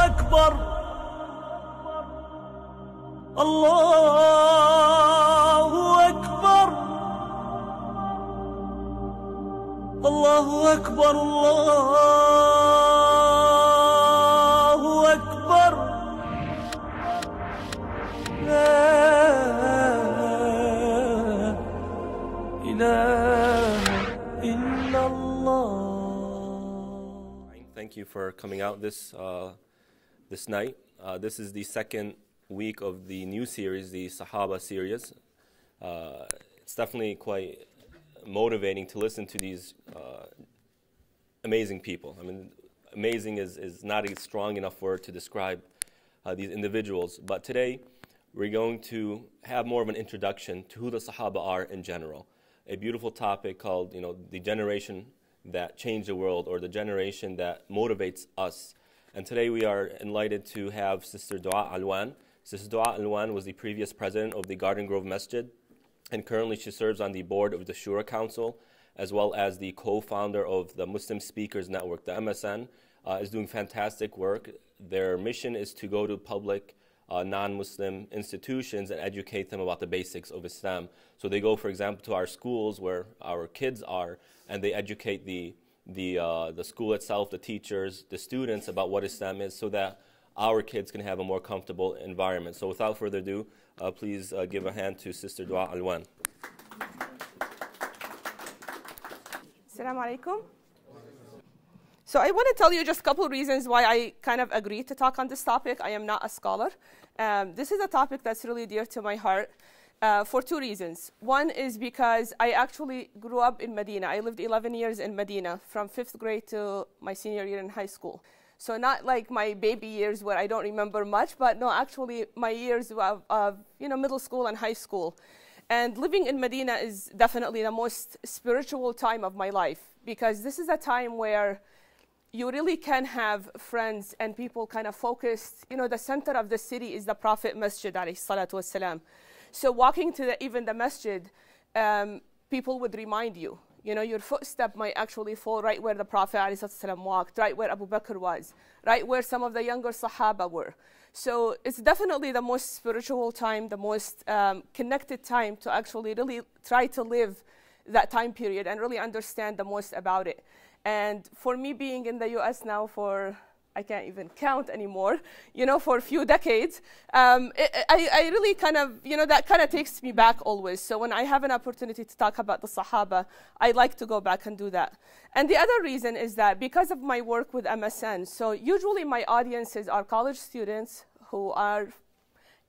أكبر الله أكبر الله أكبر الله أكبر لا إله إلا الله. Thank you for coming out this night. This is the second week of the new series, the Sahaba series. It's definitely quite motivating to listen to these amazing people. I mean, amazing is not a strong enough word to describe these individuals. But today, we're going to have more of an introduction to who the Sahaba are in general. A beautiful topic called, the generation that changed the world, or the generation that motivates us. And today we are enlightened to have Sister Dua Alwan. Sister Dua Alwan was the previous president of the Garden Grove Masjid, and currently she serves on the board of the Shura Council, as well as the co-founder of the Muslim Speakers Network, the MSN, is doing fantastic work. Their mission is to go to public non-Muslim institutions and educate them about the basics of Islam. So they go, for example, to our schools where our kids are, and they educate the school itself, the teachers, the students about what Islam is, so that our kids can have a more comfortable environment. So without further ado, please give a hand to Sister Dua Alwan. Assalamu alaikum. So I want to tell you just a couple of reasons why I kind of agreed to talk on this topic. I am not a scholar. This is a topic that's really dear to my heart for two reasons. One is because I actually grew up in Medina. I lived 11 years in Medina from 5th grade to my senior year in high school. So not like my baby years where I don't remember much, but no, actually my years of middle school and high school. And living in Medina is definitely the most spiritual time of my life, because this is a time where you really can have friends and people kind of focused. The center of the city is the Prophet Masjid, alayhi salatu wassalam. So walking to even the masjid, people would remind you. Your footstep might actually fall right where the Prophet ﷺ walked, right where Abu Bakr was, right where some of the younger Sahaba were. So it's definitely the most spiritual time, the most connected time to actually really try to live that time period and really understand the most about it. And for me being in the US now for, I can't even count anymore, for a few decades, I really kind of, that kind of takes me back always. So when I have an opportunity to talk about the Sahaba, I like to go back and do that. And the other reason is that because of my work with MSN, so usually my audiences are college students who are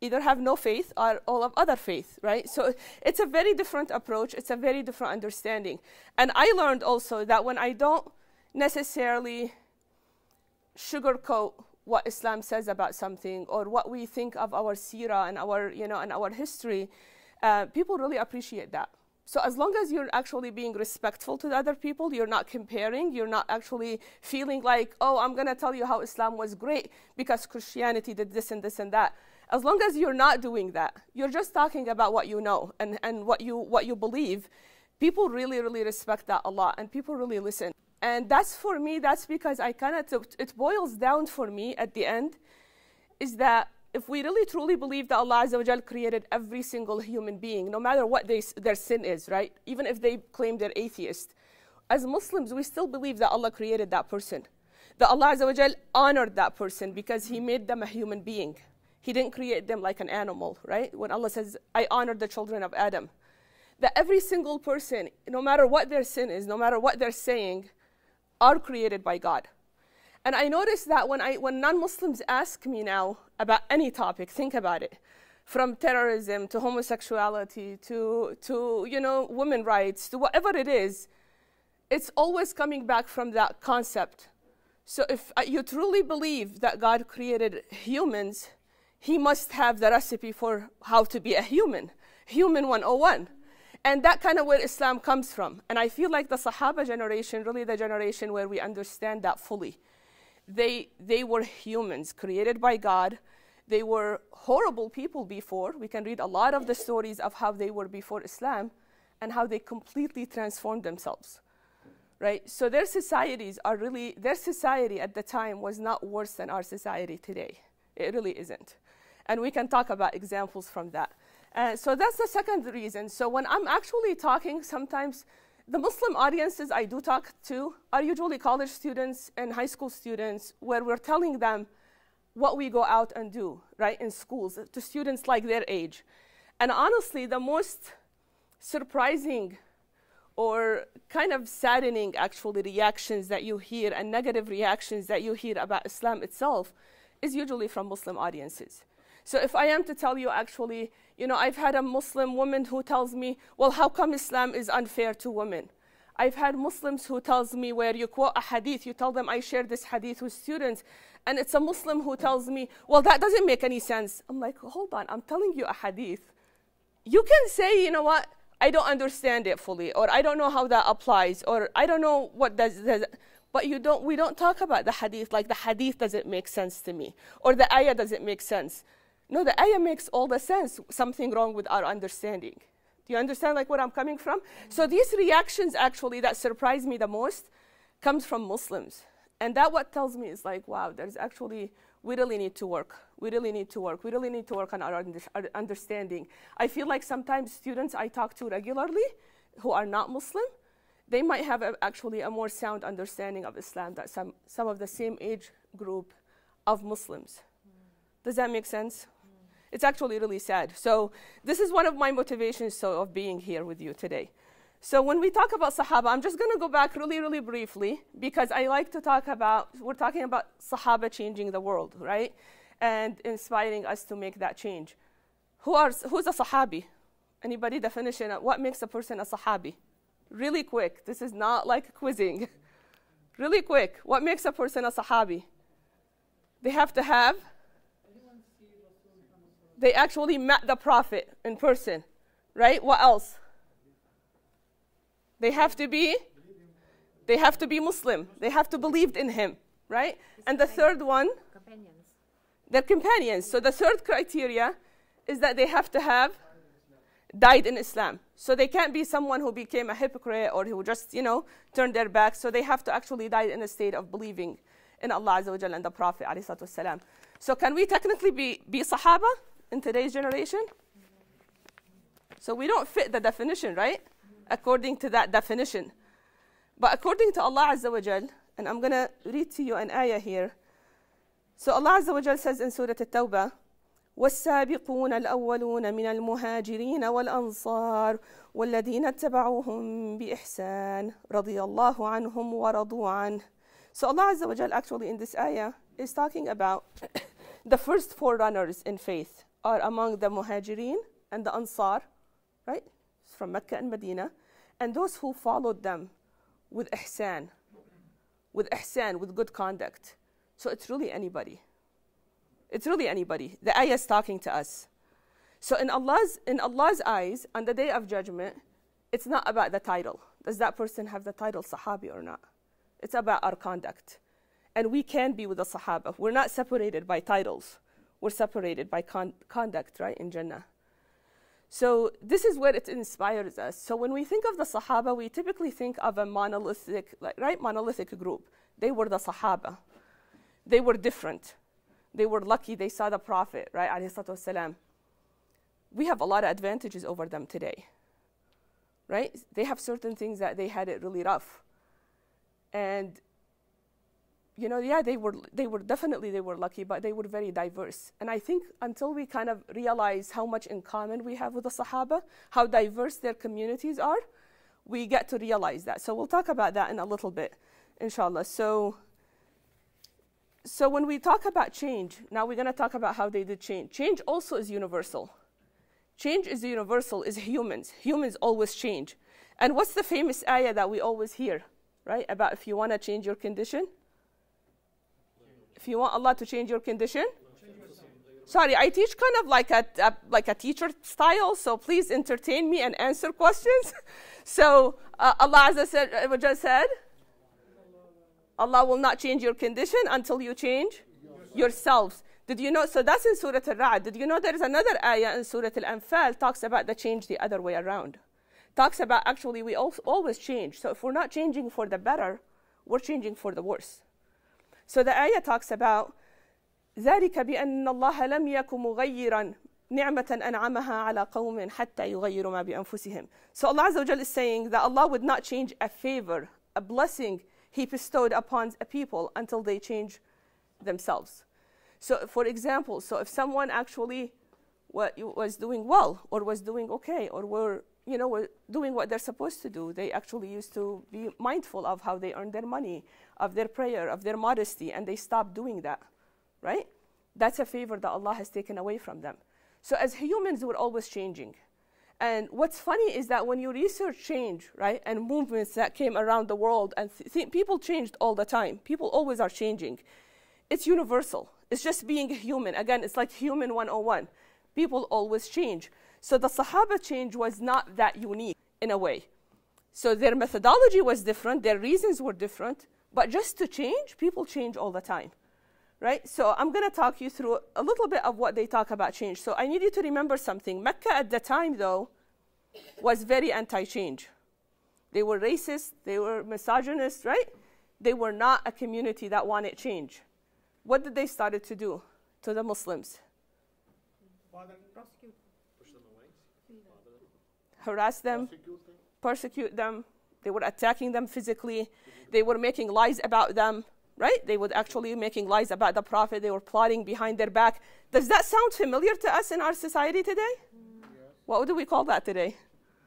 either have no faith or all of other faith, right? So it's a very different approach. It's a very different understanding. And I learned also that when I don't necessarily sugarcoat what Islam says about something or what we think of our seerah and our, and our history, people really appreciate that. So as long as you're actually being respectful to the other people, you're not comparing, you're not actually feeling like, oh, I'm going to tell you how Islam was great because Christianity did this and this and that. As long as you're not doing that, you're just talking about what you know and what you believe, people really, really respect that a lot, and people really listen. And that's for me, that's because it boils down for me at the end, is that if we really truly believe that Allah Azza wa Jal created every single human being, no matter what their sin is, right? Even if they claim they're atheist, as Muslims, we still believe that Allah created that person. That Allah Azza wa Jal honored that person because He made them a human being. He didn't create them like an animal, right? When Allah says, I honored the children of Adam. That every single person, no matter what their sin is, no matter what they're saying, are created by God. And I noticed that when non-Muslims ask me now about any topic, think about it, from terrorism to homosexuality to women's rights to whatever it is, it's always coming back from that concept. So if you truly believe that God created humans, He must have the recipe for how to be a human 101. And that kind of where Islam comes from. And I feel like the Sahaba generation, really the generation where we understand that fully. They were humans created by God. They were horrible people before. We can read a lot of the stories of how they were before Islam and how they completely transformed themselves. right? So their society at the time was not worse than our society today. It really isn't. And we can talk about examples from that. So that's the second reason. So when I'm actually talking, sometimes the Muslim audiences I do talk to are usually college students and high school students, where we're telling them what we go out and do, right, in schools, to students like their age. And honestly, the most surprising or kind of saddening, actually, reactions that you hear and negative reactions that you hear about Islam itself is usually from Muslim audiences. So if I am to tell you, actually, I've had a Muslim woman who tells me, well, how come Islam is unfair to women? I've had Muslims who tells me, where you quote a hadith, you tell them, I share this hadith with students, and it's a Muslim who tells me, well, that doesn't make any sense. I'm like, hold on, I'm telling you a hadith. You can say, you know what, I don't understand it fully, or I don't know how that applies, or I don't know what does but we don't talk about the hadith, like the hadith doesn't make sense to me, or the ayah doesn't make sense. No, the ayah makes all the sense. Something wrong with our understanding. Do you understand like where I'm coming from? So these reactions actually that surprise me the most comes from Muslims. And that what tells me is like, wow, there's actually, we really need to work. We really need to work. We really need to work on our understanding. I feel like sometimes students I talk to regularly who are not Muslim, they might have actually a more sound understanding of Islam than some of the same age group of Muslims. Does that make sense? It's actually really sad. So this is one of my motivations of being here with you today. So when we talk about Sahaba, I'm just going to go back really, really briefly, because I like to talk about, we're talking about Sahaba changing the world, right? And inspiring us to make that change. Who's a Sahabi? Anybody definition of what makes a person a Sahabi? Really quick. This is not like quizzing. Really quick. What makes a person a Sahabi? They have to have, they actually met the Prophet in person, right? What else? They have to be Muslim. They have to believe in him, right? And the third one, they're companions. So the third criteria is that they have to have died in Islam. So they can't be someone who became a hypocrite or who just, turned their back. So they have to actually die in a state of believing in Allah Azza wa Jalla and the Prophet alayhi salatu wasalam. So can we technically be Sahaba in today's generation? So we don't fit the definition, right? According to that definition. But according to Allah Azza wa Jal, and I'm going to read to you an ayah here. So Allah Azza wa Jal says in Surah At-Tawbah, والسابقون الأولون من المهاجرين والأنصار والذين اتبعوهم بإحسان رضي الله عنهم ورضوا عنه. So Allah Azza wa Jal actually in this ayah is talking about the first forerunners in faith are among the Muhajirin and the Ansar, right? From Mecca and Medina, and those who followed them with ihsan, with good conduct. So it's really anybody. It's really anybody. The ayah is talking to us. So in Allah's eyes, on the day of judgment, it's not about the title. Does that person have the title Sahabi or not? It's about our conduct. And we can be with the Sahaba. We're not separated by titles. We're separated by conduct, right, in Jannah. So this is where it inspires us. So when we think of the Sahaba, we typically think of a monolithic group. They were the Sahaba. They were different. They were lucky they saw the Prophet, right, alayhi salatu wasalam. We have a lot of advantages over them today, right? They have certain things that they had it really rough. And, they were definitely lucky, but they were very diverse. And I think until we kind of realize how much in common we have with the Sahaba, how diverse their communities are, we get to realize that. So we'll talk about that in a little bit, inshallah. So when we talk about change, now we're going to talk about how they did change. Change also is universal. Change is universal, is humans. Humans always change. And what's the famous ayah that we always hear, right? About if you want to change your condition? If you want Allah to change your condition? Sorry, I teach kind of like a teacher style, so please entertain me and answer questions. So Allah Azza wa Jalla said, Allah will not change your condition until you change yourselves. Did you know? So that's in Surah Al-Ra'd. Did you know there is another ayah in Surah Al-Anfal talks about the change the other way around? talks about actually we always change. So if we're not changing for the better, we're changing for the worse. So the ayah talks about ذلك بأن الله لم يكن مغيرا نعمة أنعمها على قوم حتى يغيروا ما بأنفسهم. So Allah Azza wa Jal is saying that Allah would not change a favor, a blessing He bestowed upon a people until they change themselves. So for example, so if someone actually was doing well or was doing okay or were doing what they're supposed to do, they actually used to be mindful of how they earn their money, of their prayer, of their modesty, and they stopped doing that, right? That's a favor that Allah has taken away from them. So as humans, we're always changing. And what's funny is that when you research change, right, and movements that came around the world, and people changed all the time. People always are changing. It's universal. It's just being human. Again, it's like human 101. People always change. So the Sahaba change was not that unique in a way. So their methodology was different. Their reasons were different. But just to change, people change all the time. Right? So I'm going to talk you through a little bit of what they talk about change. So I need you to remember something. Mecca at the time, though, was very anti-change. They were racist. They were misogynist, right? They were not a community that wanted change. What did they started to do to the Muslims? Push them away. Harass them, persecute them. They were attacking them physically. They were making lies about them. Right? They would actually making lies about the Prophet. They were plotting behind their back. Does that sound familiar to us in our society today? Yes. What do we call that today?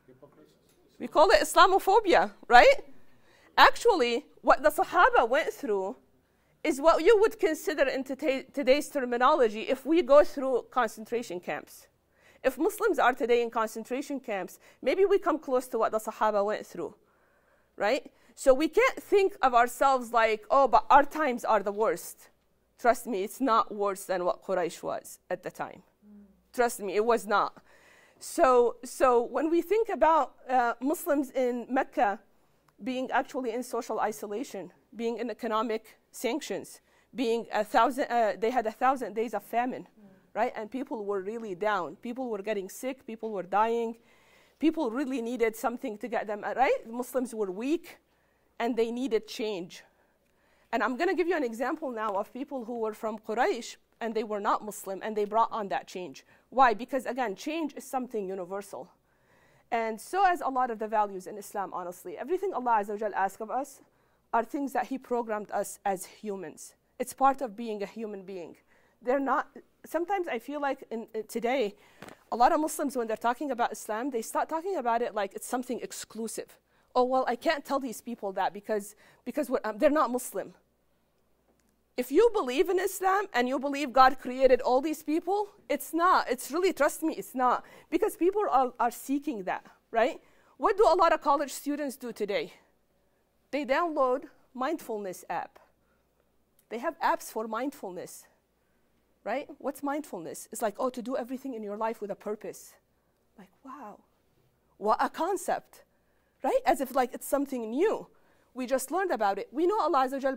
Hypocrisy. We call it Islamophobia, right? Actually, what the Sahaba went through is what you would consider in today's terminology if we go through concentration camps. If Muslims are today in concentration camps, maybe we come close to what the Sahaba went through, right? So we can't think of ourselves like, oh, but our times are the worst. Trust me, it's not worse than what Quraysh was at the time. Trust me, it was not. So when we think about Muslims in Mecca being actually in social isolation, being in economic sanctions, being they had 1,000 days of famine, right? And people were really down. People were getting sick. People were dying. People really needed something to get them, right? Muslims were weak. And they needed change. And I'm going to give you an example now of people who were from Quraysh and they were not Muslim and they brought on that change. Why? Because again, change is something universal. And so as a lot of the values in Islam, honestly, everything Allah Azza wa Jal asks of us are things that He programmed us as humans. It's part of being a human being. They're not, sometimes I feel like today, a lot of Muslims, when they're talking about Islam, they start talking about it like it's something exclusive. Oh, well, I can't tell these people that because they're not Muslim. If you believe in Islam and you believe God created all these people, it's not. It's really, trust me, it's not. Because people are seeking that, right? What do a lot of college students do today? They download mindfulness app. They have apps for mindfulness, right? What's mindfulness? It's like, oh, to do everything in your life with a purpose. Like, wow, what a concept. Right? As if like it's something new. We just learned about it. We know Allah Azza wa Jal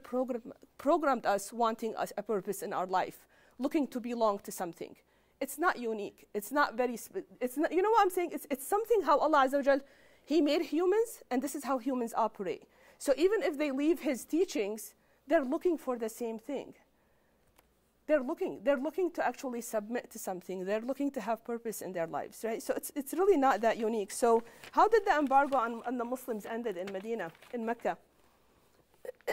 programmed us wanting us a purpose in our life, looking to belong to something. It's not unique. It's not very, it's not, you know what I'm saying? It's something how Allah Azza wa Jal, He made humans, and this is how humans operate. So even if they leave His teachings, they're looking for the same thing. They're looking to actually submit to something. They're looking to have purpose in their lives, right? So it's really not that unique. So how did the embargo on the Muslims ended in Medina, in Mecca?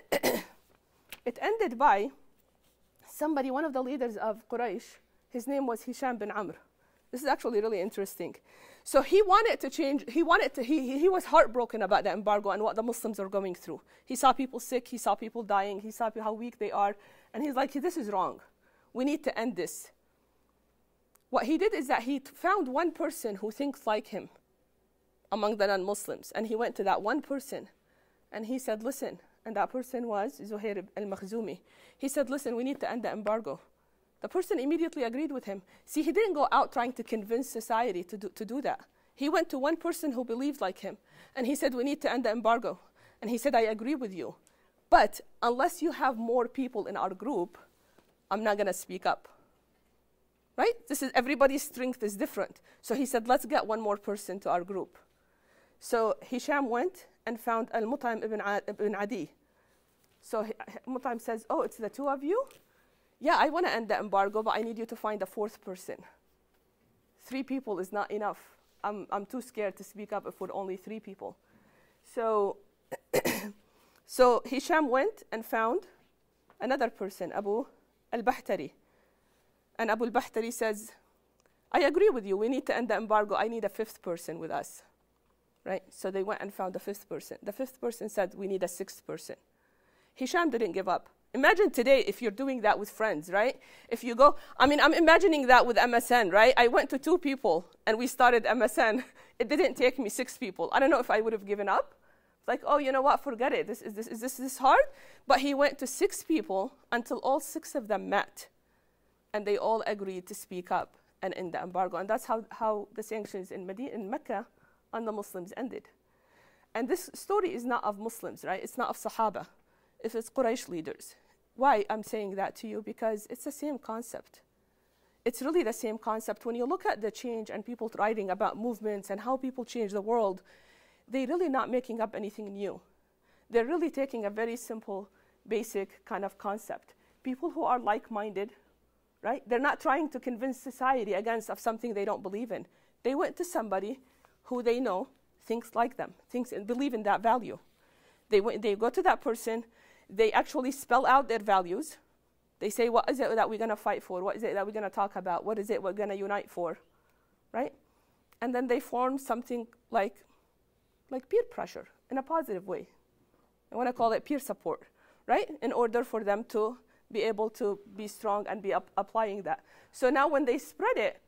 It ended by somebody, one of the leaders of Quraysh, his name was Hisham bin Amr. This is actually really interesting. So he wanted to change, he was heartbroken about the embargo and what the Muslims are going through. He saw people sick, he saw people dying, he saw how weak they are, and he's like, this is wrong. We need to end this. What he did is that he found one person who thinks like him among the non-Muslims, and he went to that one person, and he said, listen, and that person was Zuhair al-Makhzumi. He said, listen, we need to end the embargo. The person immediately agreed with him. See, he didn't go out trying to convince society to do that. He went to one person who believed like him, and he said, we need to end the embargo. And he said, I agree with you. But unless you have more people in our group, I'm not going to speak up. Right? This is everybody's strength is different. So he said, let's get one more person to our group. So Hisham went and found Al-Mut'im ibn Adi. So Mut'im says, oh, it's the two of you? Yeah, I want to end the embargo, but I need you to find a fourth person. 3 people is not enough. I'm too scared to speak up if we're only 3 people. So, so Hisham went and found another person, Abu al-Bahtari. And Abu al-Bahtari says, I agree with you. We need to end the embargo. I need a 5th person with us. Right? So they went and found the 5th person. The 5th person said, we need a 6th person. Hisham didn't give up. Imagine today if you're doing that with friends, right? If you go, I mean, I'm imagining that with MSN, right? I went to 2 people and we started MSN. It didn't take me 6 people. I don't know if I would have given up. It's like, oh, you know what? Forget it. Is this hard? But he went to 6 people until all 6 of them met. And they all agreed to speak up and end the embargo. And that's how the sanctions in Mecca on the Muslims ended. And this story is not of Muslims, right? It's not of Sahaba. It's Quraysh leaders. Why I'm saying that to you? Because it's the same concept. It's really the same concept. When you look at the change and people writing about movements and how people change the world, they're really not making up anything new. They're really taking a very simple, basic kind of concept. People who are like-minded, right? They're not trying to convince society against of something they don't believe in. They went to somebody who they know thinks like them, thinks and believe in that value. They go to that person. They actually spell out their values. They say, what is it that we're going to fight for? What is it that we're going to talk about? What is it we're going to unite for? Right? And then they form something like peer pressure in a positive way. I want to call it peer support, right? In order for them to be able to be strong and be applying that. So now when they spread it,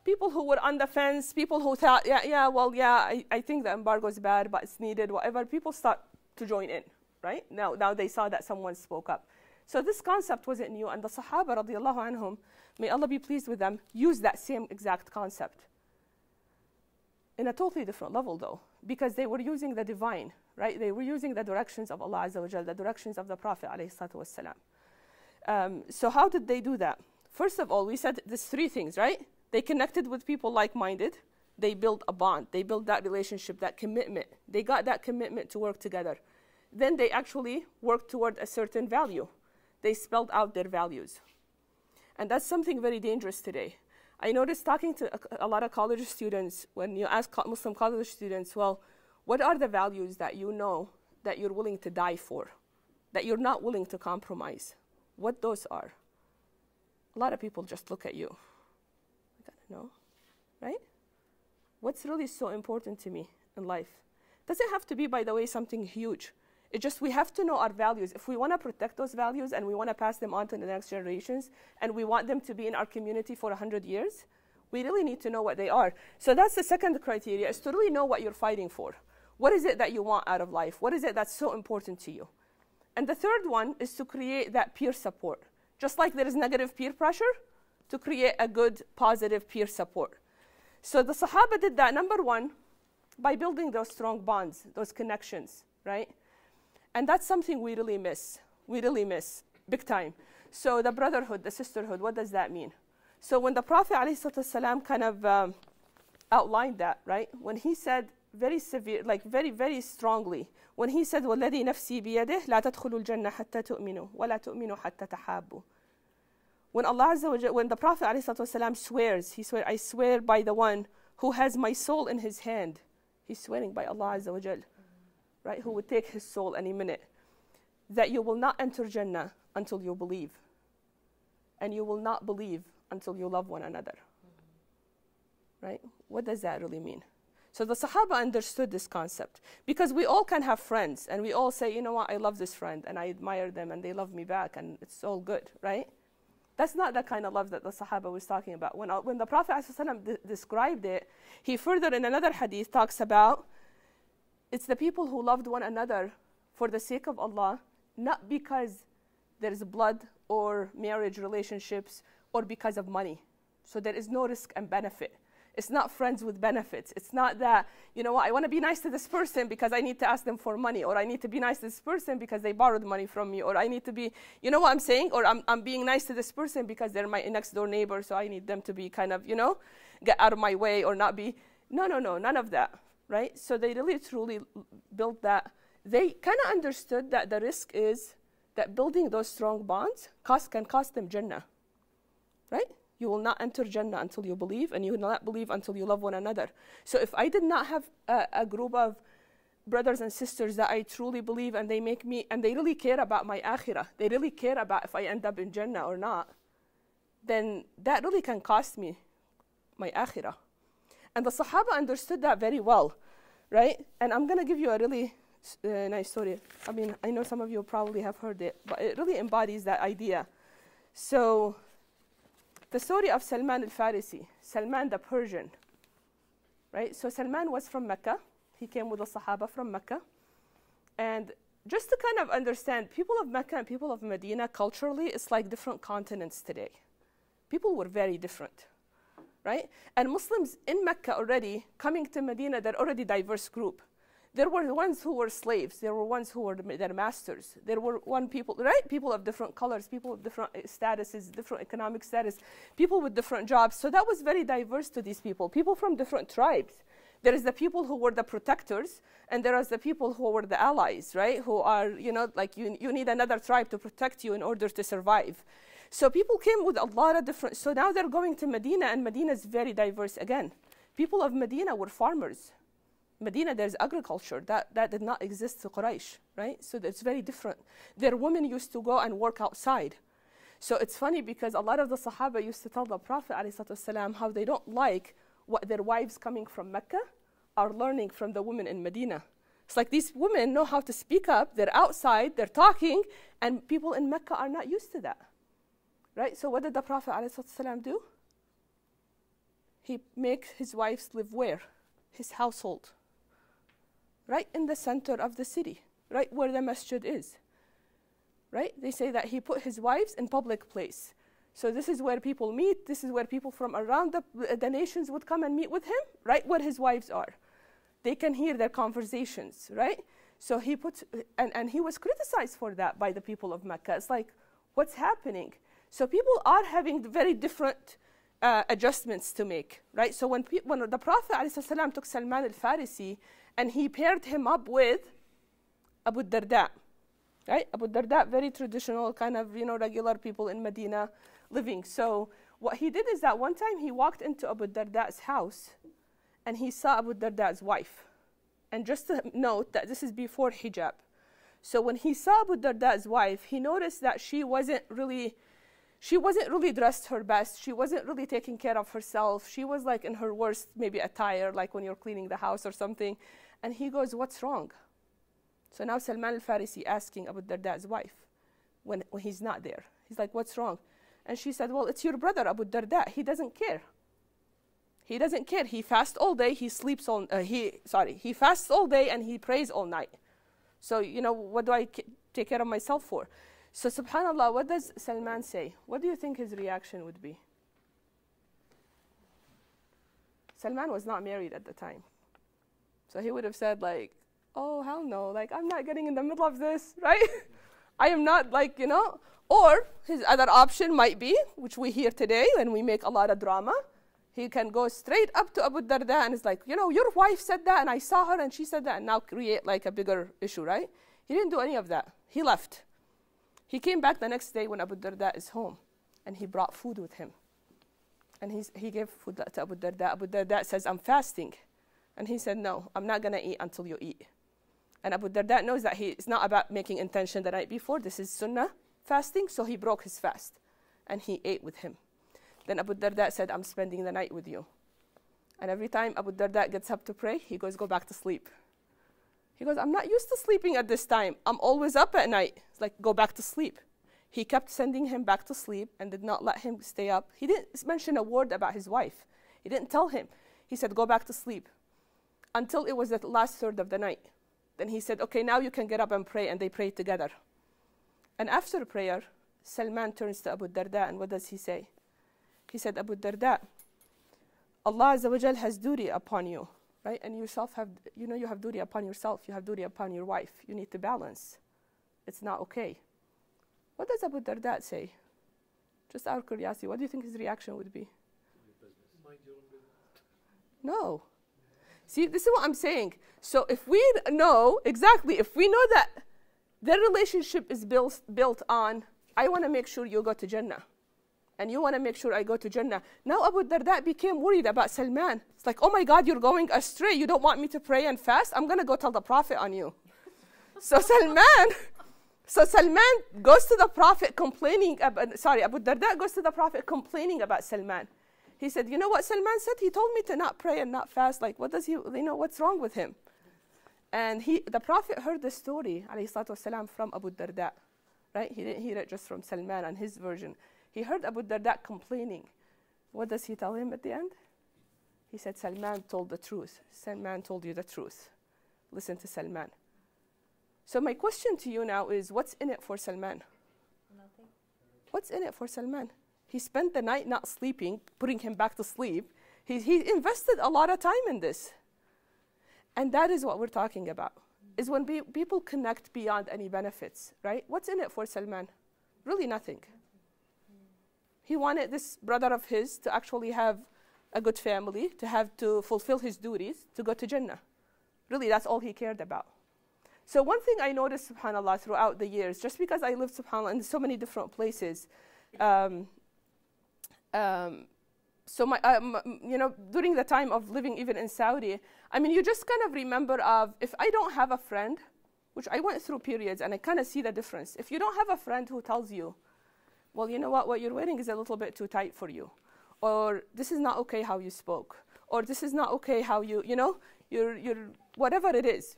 people who were on the fence, people who thought, I think the embargo is bad, but it's needed, whatever, people start to join in. Right? Now they saw that someone spoke up. So this concept wasn't new, and the Sahaba, radiallahu anhum, may Allah be pleased with them, used that same exact concept. In a totally different level, though, because they were using the divine, right? They were using the directions of Allah Azza wa Jal, the directions of the Prophet alayhi salatu wassalam. So how did they do that? First of all, we said there's 3 things, right? They connected with people like-minded. They built a bond. They built that relationship, that commitment. They got that commitment to work together. Then they actually worked toward a certain value. They spelled out their values. And that's something very dangerous today. I noticed talking to a lot of college students, when you ask Muslim college students, well, what are the values that you know that you're willing to die for, that you're not willing to compromise? What those are? A lot of people just look at you. I don't know, right? What's really so important to me in life? Doesn't have to be, by the way, something huge. It's just we have to know our values. If we want to protect those values and we want to pass them on to the next generations and we want them to be in our community for 100 years, we really need to know what they are. So that's the second criteria, is to really know what you're fighting for. What is it that you want out of life? What is it that's so important to you? And the third one is to create that peer support. Just like there is negative peer pressure, to create a good, positive peer support. So the Sahaba did that, number 1, by building those strong bonds, those connections, right? And that's something we really miss. We really miss, big time. So the brotherhood, the sisterhood, what does that mean? So when the Prophet ﷺ kind of outlined that, right? When he said very severe, like very, very strongly, when he said, وَالَّذِي نَفْسِي بِيَدِهِ لَا تَدْخُلُوا الْجَنَّةَ حَتَّى تُؤْمِنُوا وَلَا تُؤْمِنُوا حَتَّى تَحَابُوا. When Allah Azza wa Jalla, when the Prophet ﷺ swears, he swears, I swear by the one who has my soul in his hand. He's swearing by Allah Azza wa Jalla. Right, who would take his soul any minute, that you will not enter Jannah until you believe. And you will not believe until you love one another. Right? What does that really mean? So the Sahaba understood this concept. Because we all can have friends, and we all say, you know what, I love this friend, and I admire them, and they love me back, and it's all good, right? That's not the kind of love that the Sahaba was talking about. When the Prophet ﷺ described it, he further in another hadith talks about, it's the people who loved one another for the sake of Allah, not because there's blood or marriage relationships or because of money. So there is no risk and benefit. It's not friends with benefits. It's not that, you know what, I want to be nice to this person because I need to ask them for money, or I need to be nice to this person because they borrowed money from me, or I need to be, you know what I'm saying? Or I'm being nice to this person because they're my next door neighbor, so I need them to be kind of, get out of my way or not be. No, none of that. right? So they really truly built that. They kind of understood that the risk is that building those strong bonds can cost them Jannah, right? You will not enter Jannah until you believe, and you will not believe until you love one another. So if I did not have a group of brothers and sisters that I truly believe, and they make me, and they really care about my akhirah, they really care about if I end up in Jannah or not, then that really can cost me my akhirah. And the Sahaba understood that very well, right? And I'm going to give you a really nice story. I mean, I know some of you probably have heard it, but it really embodies that idea. So, the story of Salman al-Farisi, Salman the Persian, right? So Salman was from Mecca. He came with the Sahaba from Mecca. And just to kind of understand, people of Mecca and people of Medina, culturally, it's like different continents today. People were very different, right? And Muslims in Mecca already, coming to Medina, they're already a diverse group. There were the ones who were slaves. There were ones who were their masters. There were people, right? People of different colors, people of different statuses, different economic status, people with different jobs. So that was very diverse to these people. People from different tribes. There is the people who were the protectors, and there is the people who were the allies, right? Who are, like you need another tribe to protect you in order to survive. So people came with a lot of different, so now they're going to Medina, and Medina is very diverse again. People of Medina were farmers. Medina, there's agriculture. That did not exist to Quraysh, right? So it's very different. Their women used to go and work outside. So it's funny because a lot of the Sahaba used to tell the Prophet ﷺ how they don't like what their wives coming from Mecca are learning from the women in Medina. It's like these women know how to speak up, they're outside, they're talking, and people in Mecca are not used to that, right? So what did the Prophet ﷺ do? He makes his wives live where? His household. Right in the center of the city, right where the masjid is, right? They say that he put his wives in public place. So this is where people meet, this is where people from around the nations would come and meet with him, right where his wives are. They can hear their conversations, right? So he put, and he was criticized for that by the people of Mecca. It's like, what's happening? So people are having very different adjustments to make, right? So when the Prophet ﷺ took Salman al-Farisi, and he paired him up with Abu Darda, right? Abu Darda, very traditional, kind of, regular people in Medina living. So what he did is that one time he walked into Abu Darda's house and he saw Abu Darda's wife. And just to note that this is before hijab. So when he saw Abu Darda's wife, he noticed that she wasn't really dressed her best. She wasn't really taking care of herself. She was like in her worst, maybe attire, like when you're cleaning the house or something. And he goes, what's wrong? So now Salman al-Farisi asking Abu Darda's wife when he's not there. He's like, what's wrong? And she said, well, it's your brother, Abu Darda. He doesn't care. He doesn't care. He fasts all day. He fasts all day and he prays all night. So, what do I take care of myself for? So subhanAllah, what does Salman say? What do you think his reaction would be? Salman was not married at the time. So he would have said like, oh, hell no, like I'm not getting in the middle of this, right? I am not like, Or his other option might be, which we hear today when we make a lot of drama, he can go straight up to Abu Darda and it's like, your wife said that and I saw her and she said that, and now create like a bigger issue, right? He didn't do any of that. He left. He came back the next day when Abu Darda is home, and he brought food with him. And he gave food to Abu Darda. Abu Darda says, I'm fasting. And he said, no, I'm not going to eat until you eat. And Abu Darda knows that it's not about making intention the night before. This is sunnah fasting, so he broke his fast. And he ate with him. Then Abu Darda said, I'm spending the night with you. And every time Abu Darda gets up to pray, he goes, go back to sleep. He goes, I'm not used to sleeping at this time. I'm always up at night. It's like, go back to sleep. He kept sending him back to sleep and did not let him stay up. He didn't mention a word about his wife. He didn't tell him. He said, go back to sleep. Until it was the last third of the night. Then he said, okay, now you can get up and pray. And they prayed together. And after prayer, Salman turns to Abu Darda, and what does he say? He said, Abu Darda, Allah Azza wa Jal has duty upon you. Right? And yourself you have duty upon yourself. You have duty upon your wife. You need to balance. It's not okay. What does Abu Darda say? Just out of curiosity, what do you think his reaction would be? Mind your own business. No. See, this is what I'm saying. So if we know, exactly, if we know that their relationship is built on, I want to make sure you go to Jannah. And you want to make sure I go to Jannah. Now Abu Darda became worried about Salman. It's like, oh my God, you're going astray. You don't want me to pray and fast? I'm going to go tell the Prophet on you. So Salman goes to the Prophet complaining about, Abu Darda goes to the Prophet complaining about Salman. He said, you know what Salman said? He told me to not pray and not fast. Like, what does he, what's wrong with him? And the Prophet heard the story, alayhi salatu wasalam, from Abu Darda. Right? He didn't hear it just from Salman and his version. He heard Abu Darda complaining. What does he tell him at the end? He said, Salman told the truth. Salman told you the truth. Listen to Salman. So my question to you now is, what's in it for Salman? Nothing. What's in it for Salman? He spent the night not sleeping, putting him back to sleep. He invested a lot of time in this. And that is what we're talking about, is when people connect beyond any benefits, right? What's in it for Salman? Really nothing. He wanted this brother of his to actually have a good family, to fulfill his duties, to go to Jannah. Really, that's all he cared about. So one thing I noticed, subhanAllah, throughout the years, just because I lived, subhanAllah, in so many different places, so during the time of living even in Saudi, I mean, you just kind of remember of, if I don't have a friend, which I went through periods, and I kind of see the difference. If you don't have a friend who tells you, well, you know what you're wearing is a little bit too tight for you, or this is not okay how you spoke, or this is not okay how you're whatever it is,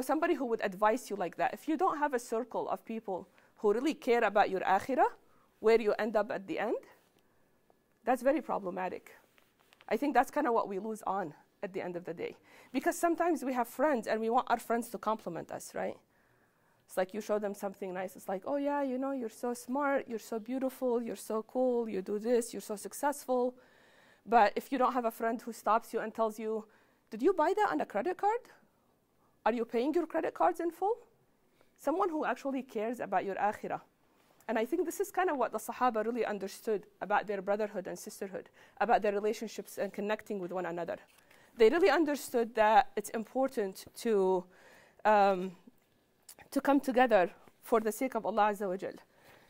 somebody who would advise you like that. If you don't have a circle of people who really care about your akhirah, where you end up at the end, that's very problematic. I think that's kind of what we lose on at the end of the day. Because sometimes we have friends and we want our friends to compliment us, right? It's like you show them something nice. It's like, oh yeah, you're so smart, you're so beautiful, you're so cool, you do this, you're so successful. But if you don't have a friend who stops you and tells you, did you buy that on a credit card? Are you paying your credit cards in full? Someone who actually cares about your akhirah. And I think this is kind of what the Sahaba really understood about their brotherhood and sisterhood, about their relationships and connecting with one another. They really understood that it's important to come together for the sake of Allah Azza wa Jal.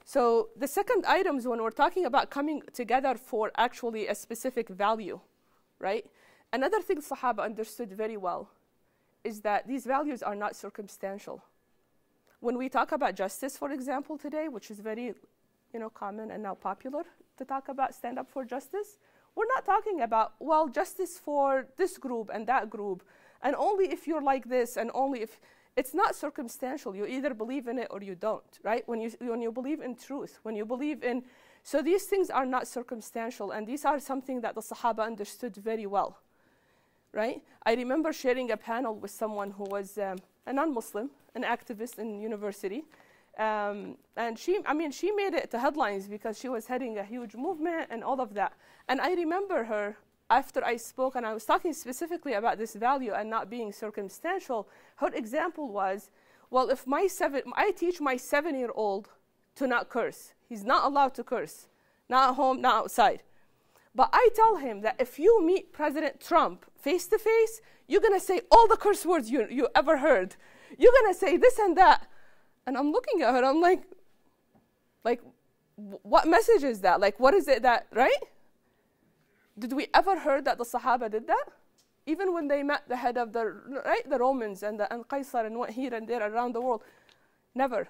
So the second items, when we're talking about coming together for actually a specific value, right? Another thing Sahaba understood very well is that these values are not circumstantial. When we talk about justice, for example, today, which is very common and now popular to talk about, stand up for justice, we're not talking about, well, justice for this group and that group, and only if you're like this, and only if, it's not circumstantial. You either believe in it or you don't, right? When you believe in truth, when you believe in, so these things are not circumstantial, and these are something that the Sahaba understood very well, right? I remember sharing a panel with someone who was a non-Muslim, an activist in university, and she made it to headlines because she was heading a huge movement and all of that. And I remember her, after I spoke and I was talking specifically about this value and not being circumstantial, her example was, well, if I teach my 7-year-old to not curse, he's not allowed to curse, not at home, not outside. But I tell him that if you meet President Trump face to face, you're going to say all the curse words you ever heard. You're going to say this and that. And I'm looking at her, I'm like, what message is that? Like, what is it that, right? Did we ever heard that the Sahaba did that? Even when they met the head of the Romans and Qaisar and what here and there around the world. Never,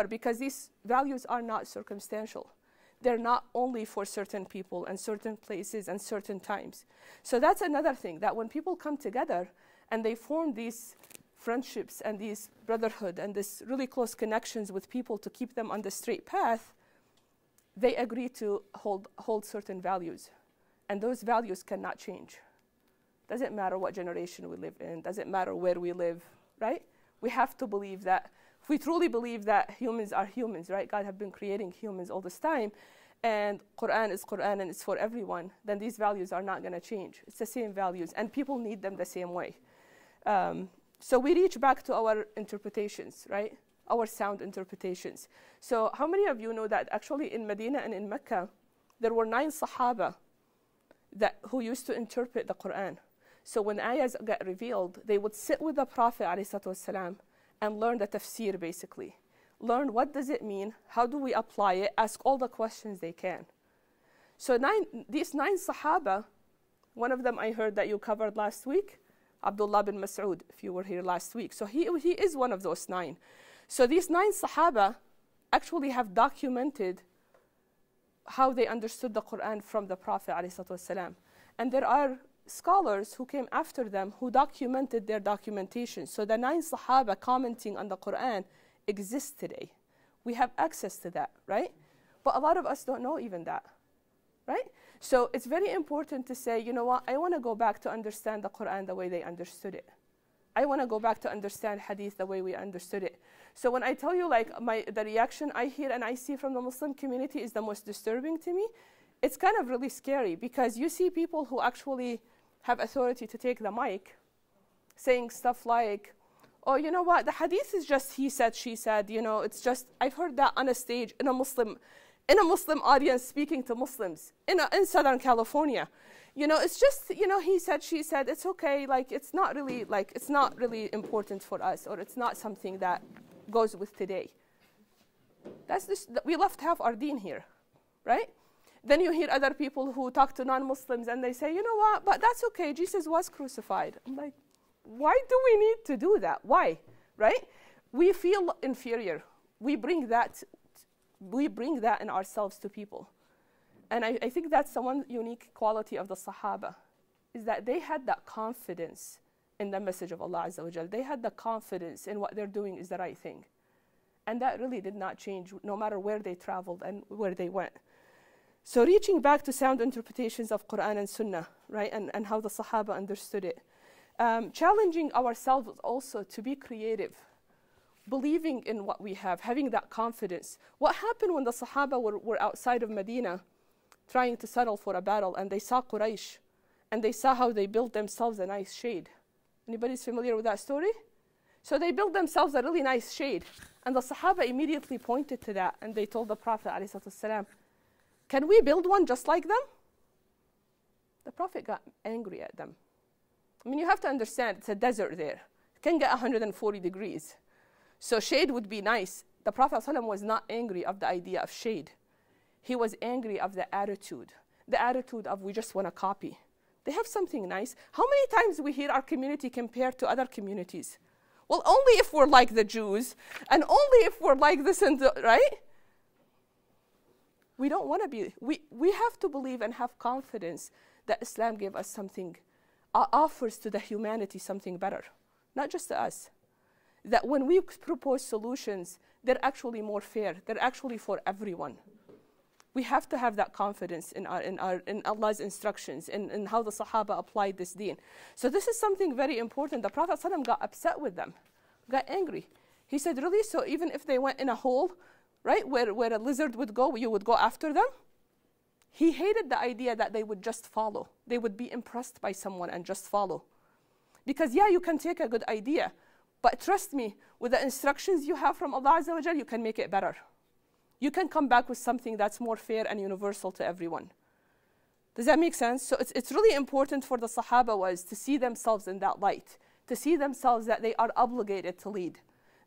because these values are not circumstantial. They're not only for certain people and certain places and certain times. So that's another thing, that when people come together and they form these friendships and these brotherhood and this really close connections with people to keep them on the straight path, they agree to hold certain values. And those values cannot change. Doesn't matter what generation we live in, doesn't matter where we live, right? We have to believe that, if we truly believe that humans are humans, right? God has been creating humans all this time, and Quran is Quran and it's for everyone, then these values are not going to change. It's the same values, and people need them the same way. So we reach back to our interpretations, right? Our sound interpretations. So how many of you know that actually in Medina and in Mecca, there were 9 Sahaba who used to interpret the Quran? So when ayahs get revealed, they would sit with the Prophet ﷺ and learn the tafsir basically. Learn what does it mean, how do we apply it, ask all the questions they can. So these 9 Sahaba, one of them I heard that you covered last week, Abdullah bin Mas'ud, if you were here last week. So he is one of those 9. So these 9 Sahaba actually have documented how they understood the Quran from the Prophet ﷺ. And there are scholars who came after them who documented their documentation. So the 9 Sahaba commenting on the Quran exists today. We have access to that, right? But a lot of us don't know even that, right? So it's very important to say, you know what, I want to go back to understand the Quran the way they understood it. I want to go back to understand hadith the way we understood it. So when I tell you like the reaction I hear and I see from the Muslim community is the most disturbing to me, it's kind of really scary because you see people who actually have authority to take the mic saying stuff like, oh, you know what, the hadith is just he said, she said, you know, it's just, I've heard that on a stage in a Muslim audience speaking to Muslims in Southern California. You know, it's just, you know, he said, she said, it's okay, like, it's not really important for us, or it's not something that goes with today. We left half our deen here, right? Then you hear other people who talk to non-Muslims and they say, you know what, but that's okay, Jesus was crucified. I'm like, why do we need to do that? Why, right? We feel inferior. We bring that in ourselves to people. And I think that's the one unique quality of the Sahaba, is that they had that confidence in the message of Allah Azza wa Jal. They had the confidence in what they're doing is the right thing. And that really did not change no matter where they traveled and where they went. So reaching back to sound interpretations of Quran and Sunnah, right, and how the Sahaba understood it. Challenging ourselves also to be creative, believing in what we have, having that confidence. What happened when the Sahaba were outside of Medina trying to settle for a battle and they saw Quraysh and they saw how they built themselves a nice shade? Anybody's familiar with that story? So they built themselves a really nice shade, and the Sahaba immediately pointed to that and they told the Prophet ﷺ, can we build one just like them? The Prophet got angry at them. I mean, you have to understand, it's a desert there. It can get 140 degrees. So shade would be nice. The Prophet ﷺ was not angry of the idea of shade. He was angry of the attitude of we just want to copy. They have something nice. How many times we hear our community compared to other communities? Well, only if we're like the Jews, and only if we're like this and the, right? We don't want to be. We have to believe and have confidence that Islam gave us something, offers to the humanity something better, not just to us. That when we propose solutions, they're actually more fair. They're actually for everyone. We have to have that confidence in Allah's instructions and in how the Sahaba applied this deen. So this is something very important. The Prophet ﷺ got upset with them, got angry. He said, really? So even if they went in a hole, right, where a lizard would go, you would go after them? He hated the idea that they would just follow. They would be impressed by someone and just follow. Because yeah, you can take a good idea, but trust me, with the instructions you have from Allah Azza wa Jal, you can make it better. You can come back with something that's more fair and universal to everyone. Does that make sense? So it's really important for the Sahaba was to see themselves in that light, to see themselves that they are obligated to lead.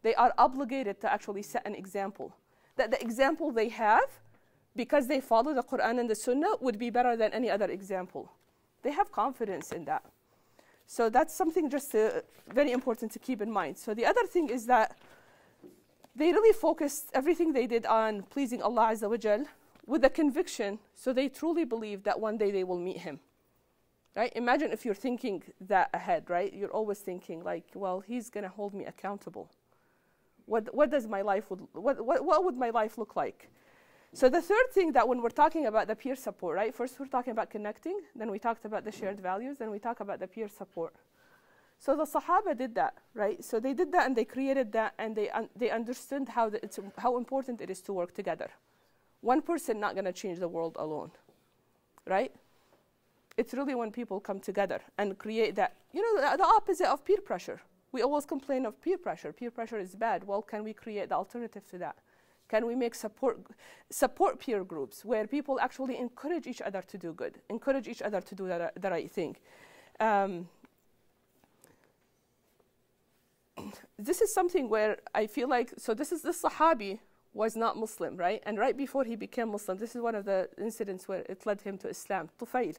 They are obligated to actually set an example. That the example they have, because they follow the Quran and the Sunnah, would be better than any other example. They have confidence in that. So that's something just very important to keep in mind. So the other thing is that they really focused everything they did on pleasing Allah Azza wa Jal with a conviction, so they truly believe that one day they will meet Him. Right? Imagine if you're thinking that ahead, right? You're always thinking like, well, He's going to hold me accountable. What would my life look like? So the third thing that when we're talking about the peer support, right? First we're talking about connecting, then we talked about the shared values, then we talk about the peer support. So the Sahaba did that, right? So they did that and they created that and they understood how important it is to work together. One person not going to change the world alone, right? It's really when people come together and create that, the opposite of peer pressure. We always complain of peer pressure. Peer pressure is bad. Well, can we create the alternative to that? Can we make support peer groups where people actually encourage each other to do good, encourage each other to do the right thing? this is something where I feel like, so this Sahabi was not Muslim, right? And right before he became Muslim, this is one of the incidents where it led him to Islam, Tufail.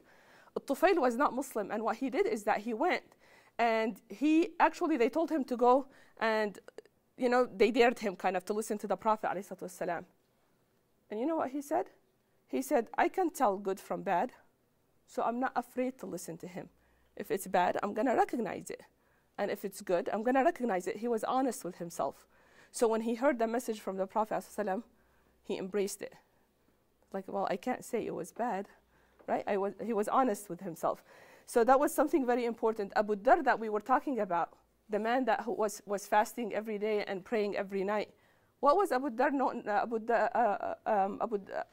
Tufail was not Muslim, and what he did is that he went, and they told him to go, and they dared him kind of to listen to the Prophet ﷺ. And you know what he said? He said, I can tell good from bad, so I'm not afraid to listen to him. If it's bad, I'm going to recognize it. And if it's good, I'm going to recognize it. He was honest with himself. So when he heard the message from the Prophet ﷺ, he embraced it. Like, well, I can't say it was bad, right? He was honest with himself. So that was something very important. Abu Dhar that we were talking about, the man that was fasting every day and praying every night. What was Abu Dhar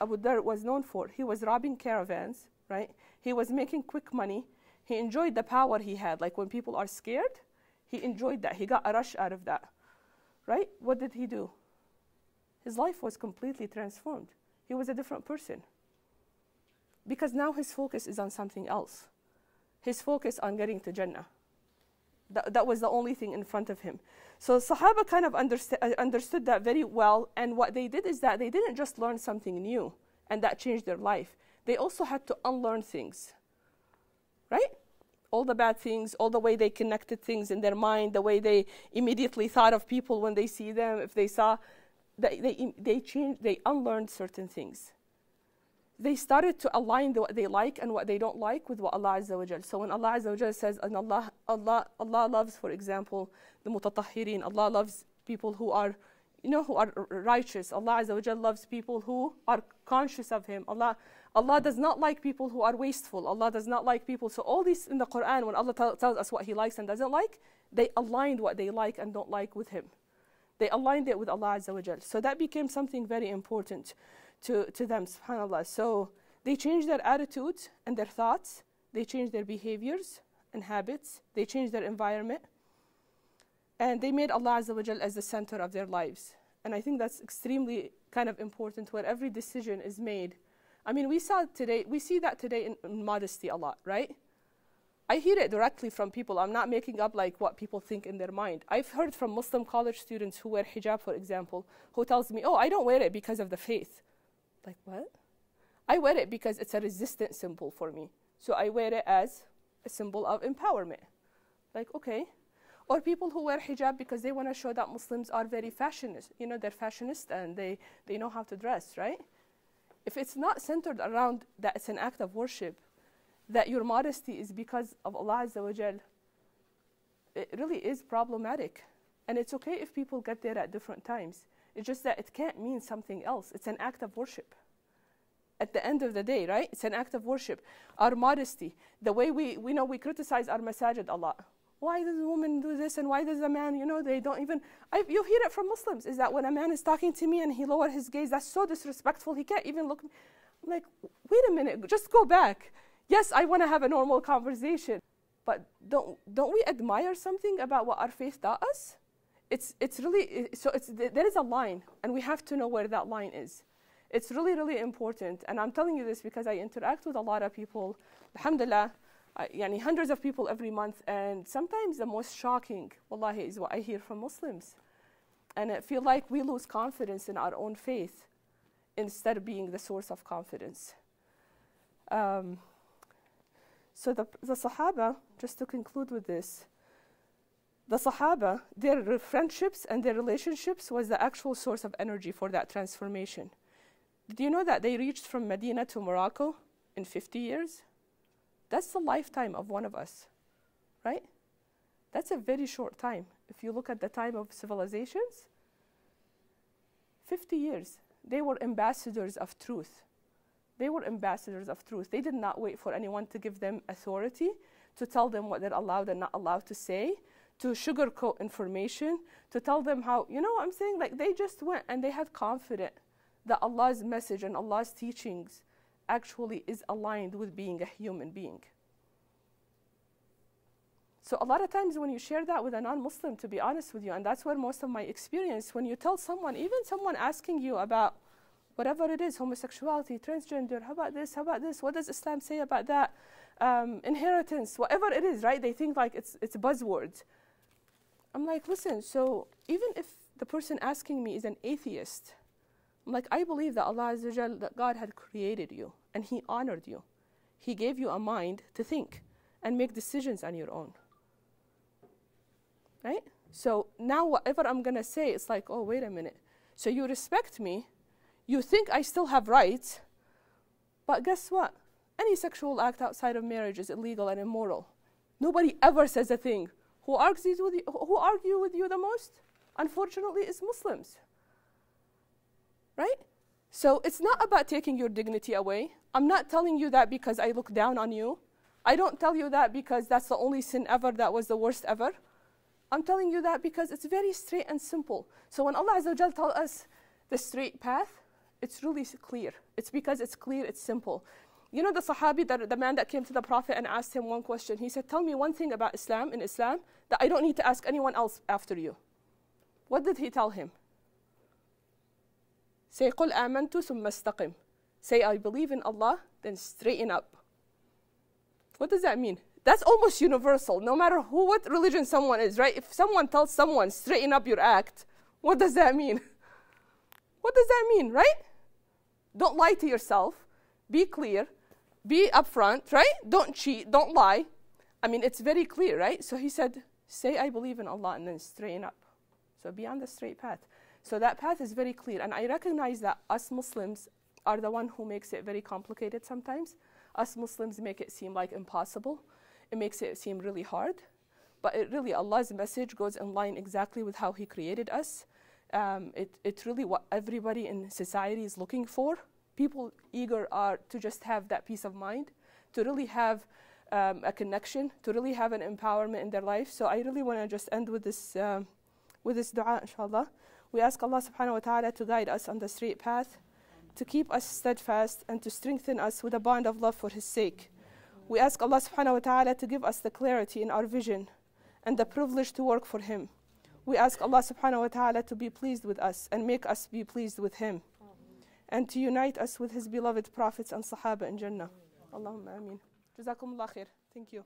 Abu Dhar was known for? He was robbing caravans, right? He was making quick money. He enjoyed the power he had. Like when people are scared, he enjoyed that. He got a rush out of that, right? What did he do? His life was completely transformed. He was a different person. Because now his focus is on something else. His focus on getting to Jannah. That was the only thing in front of him. So Sahaba kind of understood that very well, and what they did is that they didn't just learn something new, and that changed their life. They also had to unlearn things, right? All the bad things, all the way they connected things in their mind, the way they immediately thought of people when they see them, if they saw, they unlearned certain things. They started to align what they like and what they don't like with what Allah Azza wa Jal. So when Allah Azza wa Jal says, and Allah loves, for example, the mutatahhirin, Allah loves people who are, who are righteous. Allah Azza wa Jal loves people who are conscious of Him. Allah does not like people who are wasteful. Allah does not like people. So all these in the Quran, when Allah tells us what He likes and doesn't like, they aligned what they like and don't like with Him. They aligned it with Allah Azza wa Jal. So that became something very important to them, subhanAllah. So they changed their attitudes and their thoughts. They changed their behaviors and habits. They changed their environment. And they made Allah Azza wa Jal as the center of their lives. And I think that's extremely kind of important where every decision is made. I mean, we see that today in modesty a lot, right? I hear it directly from people. I'm not making up like what people think in their mind. I've heard from Muslim college students who wear hijab, for example, who tells me, oh, I don't wear it because of the faith. Like, what? I wear it because it's a resistance symbol for me. So I wear it as a symbol of empowerment. Like, okay. Or people who wear hijab because they want to show that Muslims are very fashionist. They're fashionista and they know how to dress, right? If it's not centered around that it's an act of worship, that your modesty is because of Allah Azza wa Jal, it really is problematic. And it's okay if people get there at different times. It's just that it can't mean something else. It's an act of worship. At the end of the day, right? It's an act of worship. Our modesty, the way we criticize our masajid a lot. Why does a woman do this and why does a man, they don't even, you hear it from Muslims, is that when a man is talking to me and he lower his gaze, that's so disrespectful, he can't even look. I'm like, wait a minute, just go back. Yes, I want to have a normal conversation, but don't we admire something about what our faith taught us? There is a line, and we have to know where that line is. It's really, really important, and I'm telling you this because I interact with a lot of people, alhamdulillah, hundreds of people every month, and sometimes the most shocking, wallahi, is what I hear from Muslims. And I feel like we lose confidence in our own faith instead of being the source of confidence. So the Sahaba, just to conclude with this, the Sahaba, their friendships and their relationships was the actual source of energy for that transformation. Did you know that they reached from Medina to Morocco in 50 years? That's the lifetime of one of us, right? That's a very short time. If you look at the time of civilizations, 50 years. They were ambassadors of truth. They were ambassadors of truth. They did not wait for anyone to give them authority, to tell them what they're allowed and not allowed to say, to sugarcoat information, to tell them how, what I'm saying? Like, they just went and they had confidence that Allah's message and Allah's teachings actually is aligned with being a human being. So a lot of times when you share that with a non-Muslim, to be honest with you, and that's where most of my experience, when you tell someone, even someone asking you about whatever it is, homosexuality, transgender, how about this, what does Islam say about that, inheritance, whatever it is, right? They think like it's buzzwords. I'm like, listen, so even if the person asking me is an atheist, I'm like, I believe that Allah Azza wa Jal, that God had created you and He honored you. He gave you a mind to think and make decisions on your own. Right? So now whatever I'm going to say, it's like, oh, wait a minute. So you respect me, you think I still have rights, but guess what? Any sexual act outside of marriage is illegal and immoral. Nobody ever says a thing. Who argue with you the most? Unfortunately, is Muslims. Right? So it's not about taking your dignity away. I'm not telling you that because I look down on you. I don't tell you that because that's the only sin ever that was the worst ever. I'm telling you that because it's very straight and simple. So when Allah Azza wa Jal tells us the straight path, it's really clear. It's because it's clear, it's simple. You know the Sahabi, the man that came to the Prophet and asked him one question. He said, tell me one thing about Islam, in Islam, that I don't need to ask anyone else after you. What did he tell him? Say, قُلْ آمَنْتُ ثُمَّ اسْتَقِمْ. Say, I believe in Allah, then straighten up. What does that mean? That's almost universal, no matter what religion someone is, right? If someone tells someone, straighten up your act, what does that mean? What does that mean, right? Don't lie to yourself. Be clear. Be upfront, right? Don't cheat. Don't lie. I mean, it's very clear, right? So he said, say, I believe in Allah, and then straighten up. So be on the straight path. So that path is very clear. And I recognize that us Muslims are the one who makes it very complicated sometimes. Us Muslims make it seem like impossible. It makes it seem really hard. But it really, Allah's message goes in line exactly with how He created us. It's really what everybody in society is looking for. People eager are to just have that peace of mind, to really have a connection, to really have an empowerment in their life. So I really want to just end with this dua, inshallah. We ask Allah subhanahu wa ta'ala to guide us on the straight path, to keep us steadfast, and to strengthen us with a bond of love for His sake. We ask Allah subhanahu wa ta'ala to give us the clarity in our vision and the privilege to work for Him. We ask Allah subhanahu wa ta'ala to be pleased with us and make us be pleased with Him, and to unite us with His beloved prophets and Sahaba in Jannah. Allahumma ameen. Jazakumullah khair. Thank you.